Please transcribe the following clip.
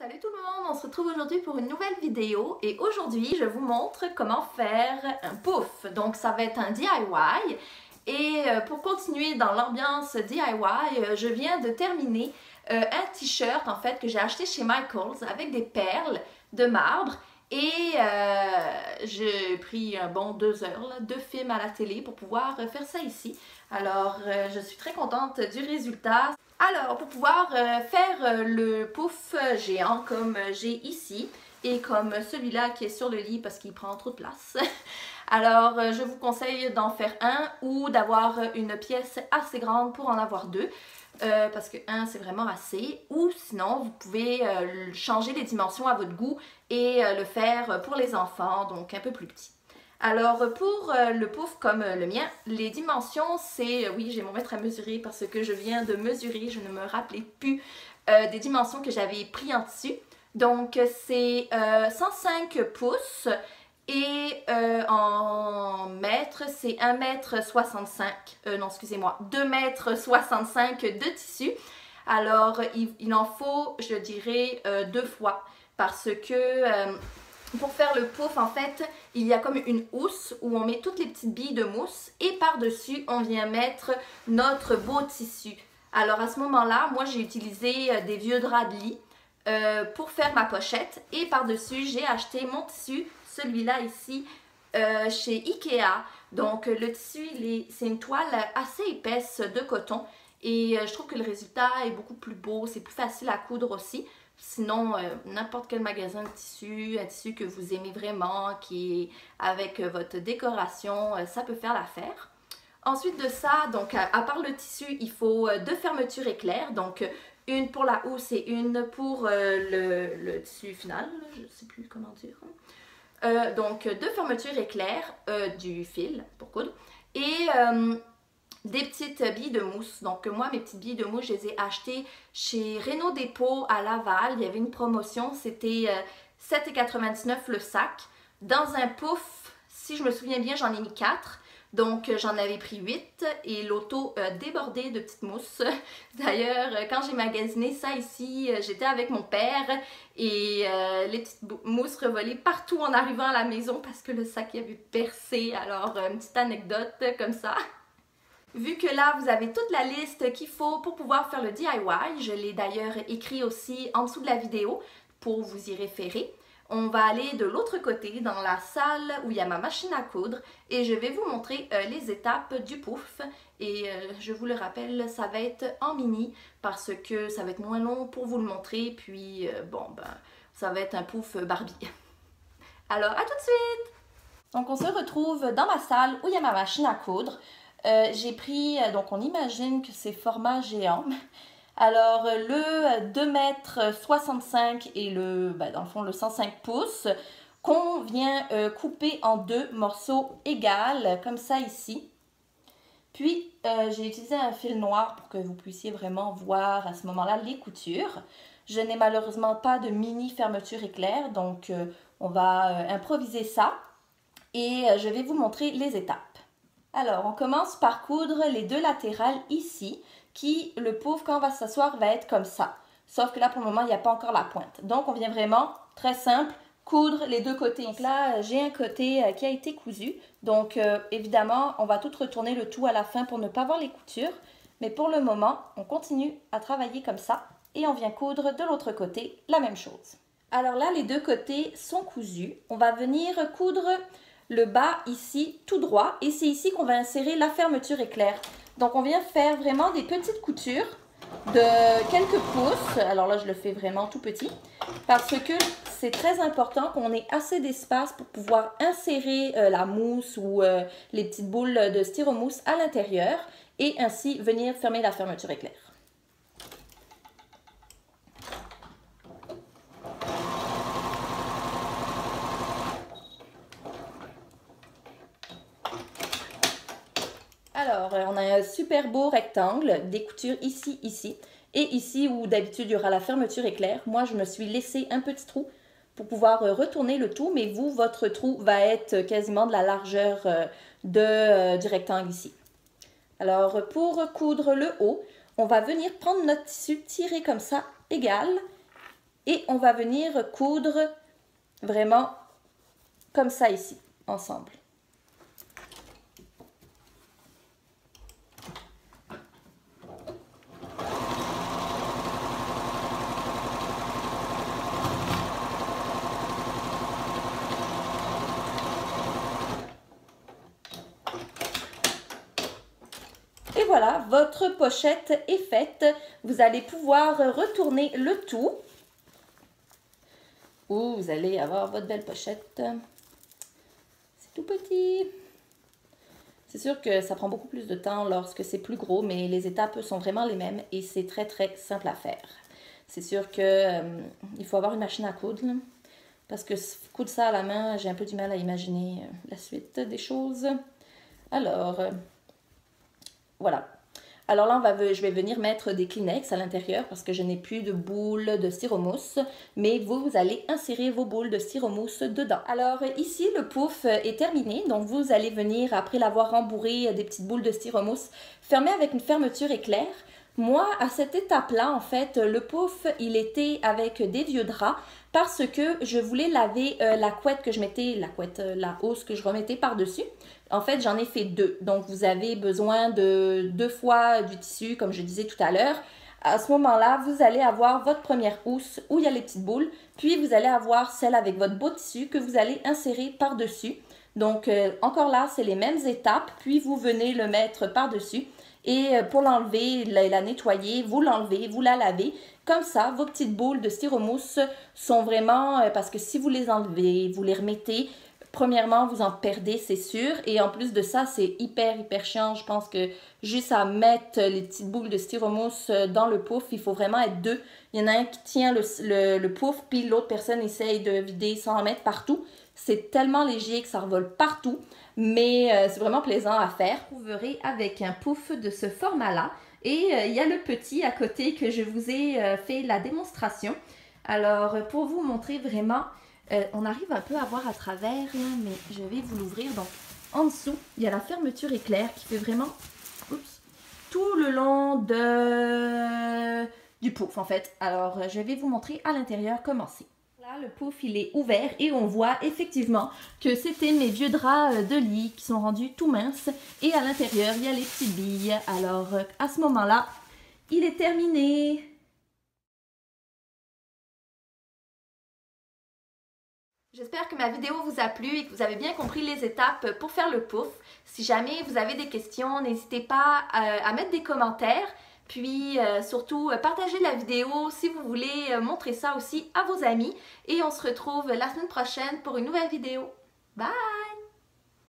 Salut tout le monde, on se retrouve aujourd'hui pour une nouvelle vidéo et aujourd'hui je vous montre comment faire un pouf. Donc ça va être un DIY et pour continuer dans l'ambiance DIY, je viens de terminer un t-shirt en fait que j'ai acheté chez Michaels avec des perles de marbre et j'ai pris un bon 2 heures là, de film à la télé pour pouvoir faire ça ici. Alors je suis très contente du résultat. Alors, pour pouvoir faire le pouf géant comme j'ai ici et comme celui-là qui est sur le lit parce qu'il prend trop de place, alors je vous conseille d'en faire un ou d'avoir une pièce assez grande pour en avoir deux parce que un c'est vraiment assez, ou sinon vous pouvez changer les dimensions à votre goût et le faire pour les enfants, donc un peu plus petit. Alors pour le pouf comme le mien, les dimensions c'est, oui j'ai mon mètre à mesurer parce que je viens de mesurer, je ne me rappelais plus des dimensions que j'avais pris en tissu. Donc c'est 105 pouces et en mètres c'est 1,65 m, non excusez-moi, 2,65 m de tissu. Alors il en faut je dirais 2 fois parce que... pour faire le pouf, en fait, il y a comme une housse où on met toutes les petites billes de mousse et par-dessus, on vient mettre notre beau tissu. Alors à ce moment-là, moi j'ai utilisé des vieux draps de lit pour faire ma pochette et par-dessus, j'ai acheté mon tissu, celui-là ici, chez Ikea. Donc le tissu, c'est une toile assez épaisse de coton et je trouve que le résultat est beaucoup plus beau, c'est plus facile à coudre aussi. Sinon, n'importe quel magasin de tissu, un tissu que vous aimez vraiment, qui est avec votre décoration, ça peut faire l'affaire. Ensuite de ça, donc à part le tissu, il faut deux fermetures éclairs. Donc une pour la housse et une pour le tissu final, je ne sais plus comment dire. Donc deux fermetures éclairs, du fil pour coudre et... des petites billes de mousse. Donc moi, mes petites billes de mousse, je les ai achetées chez Renault Dépôt à Laval. Il y avait une promotion, c'était 7,99 le sac. Dans un pouf, si je me souviens bien, j'en ai mis 4. Donc j'en avais pris 8 et l'auto débordait de petites mousses. D'ailleurs, quand j'ai magasiné ça ici, j'étais avec mon père et les petites mousses revolaient partout en arrivant à la maison parce que le sac y avait percé. Alors, une petite anecdote comme ça. Vu que là, vous avez toute la liste qu'il faut pour pouvoir faire le DIY, je l'ai d'ailleurs écrit aussi en dessous de la vidéo pour vous y référer. On va aller de l'autre côté dans la salle où il y a ma machine à coudre et je vais vous montrer les étapes du pouf. Et je vous le rappelle, ça va être en mini parce que ça va être moins long pour vous le montrer. Puis bon, ben, ça va être un pouf Barbie. Alors, à tout de suite! Donc, on se retrouve dans ma salle où il y a ma machine à coudre. J'ai pris, donc on imagine que c'est format géant. Alors le 2,65 m et dans le fond le 105 pouces qu'on vient couper en deux morceaux égaux, comme ça ici. Puis j'ai utilisé un fil noir pour que vous puissiez vraiment voir à ce moment-là les coutures. Je n'ai malheureusement pas de mini fermeture éclair, donc on va improviser ça et je vais vous montrer les étapes. Alors, on commence par coudre les deux latérales ici, qui, le pouf, quand on va s'asseoir, va être comme ça. Sauf que là, pour le moment, il n'y a pas encore la pointe. Donc, on vient vraiment, très simple, coudre les deux côtés. Donc là, j'ai un côté qui a été cousu. Donc, évidemment, on va tout retourner le tout à la fin pour ne pas voir les coutures. Mais pour le moment, on continue à travailler comme ça. Et on vient coudre de l'autre côté la même chose. Alors là, les deux côtés sont cousus. On va venir coudre le bas ici tout droit et c'est ici qu'on va insérer la fermeture éclair. Donc on vient faire vraiment des petites coutures de quelques pouces. Alors là je le fais vraiment tout petit parce que c'est très important qu'on ait assez d'espace pour pouvoir insérer la mousse ou les petites boules de styromousse à l'intérieur et ainsi venir fermer la fermeture éclair. Alors, on a un super beau rectangle, des coutures ici, ici. Et ici, où d'habitude, il y aura la fermeture éclair, moi, je me suis laissé un petit trou pour pouvoir retourner le tout. Mais vous, votre trou va être quasiment de la largeur du rectangle ici. Alors, pour coudre le haut, on va venir prendre notre tissu tiré comme ça, égal. et on va venir coudre vraiment comme ça ici, ensemble. Et voilà, votre pochette est faite. Vous allez pouvoir retourner le tout. Ou vous allez avoir votre belle pochette. C'est tout petit. C'est sûr que ça prend beaucoup plus de temps lorsque c'est plus gros, mais les étapes sont vraiment les mêmes et c'est très très simple à faire. C'est sûr que il faut avoir une machine à coudre, là, parce que coudre ça à la main, j'ai un peu du mal à imaginer la suite des choses. Alors, voilà. Alors là, je vais venir mettre des Kleenex à l'intérieur parce que je n'ai plus de boules de styromousse, mais vous allez insérer vos boules de styromousse dedans. Alors ici, le pouf est terminé, donc vous allez venir, après l'avoir rembourré des petites boules de styromousse, fermer avec une fermeture éclair. Moi, à cette étape-là, en fait, le pouf, il était avec des vieux draps parce que je voulais laver la couette que je mettais, la housse que je remettais par-dessus. En fait, j'en ai fait deux. Donc, vous avez besoin de 2 fois du tissu, comme je disais tout à l'heure. À ce moment-là, vous allez avoir votre première housse où il y a les petites boules. Puis, vous allez avoir celle avec votre beau tissu que vous allez insérer par-dessus. Donc, encore là, c'est les mêmes étapes. Puis, vous venez le mettre par-dessus. Et pour l'enlever, la nettoyer, vous l'enlevez, vous la lavez. Comme ça, vos petites boules de styromousse sont vraiment... parce que si vous les enlevez, vous les remettez... Premièrement, vous en perdez, c'est sûr. Et en plus de ça, c'est hyper chiant. Je pense que juste à mettre les petites boules de styromousse dans le pouf, il faut vraiment être deux. Il y en a un qui tient le pouf, puis l'autre personne essaye de vider sans en mettre partout. C'est tellement léger que ça revole partout. Mais c'est vraiment plaisant à faire. Vous verrez avec un pouf de ce format-là. Et il y a le petit à côté que je vous ai fait la démonstration. Alors, pour vous montrer vraiment... on arrive un peu à voir à travers, là, mais je vais vous l'ouvrir. Donc, en dessous, il y a la fermeture éclair qui fait vraiment tout le long du pouf, en fait. Alors, je vais vous montrer à l'intérieur comment c'est. Là, le pouf, il est ouvert et on voit effectivement que c'était mes vieux draps de lit qui sont rendus tout minces. Et à l'intérieur, il y a les petites billes. Alors, à ce moment-là, il est terminé. J'espère que ma vidéo vous a plu et que vous avez bien compris les étapes pour faire le pouf. Si jamais vous avez des questions, n'hésitez pas à mettre des commentaires. Puis surtout, partagez la vidéo si vous voulez montrer ça aussi à vos amis. Et on se retrouve la semaine prochaine pour une nouvelle vidéo. Bye!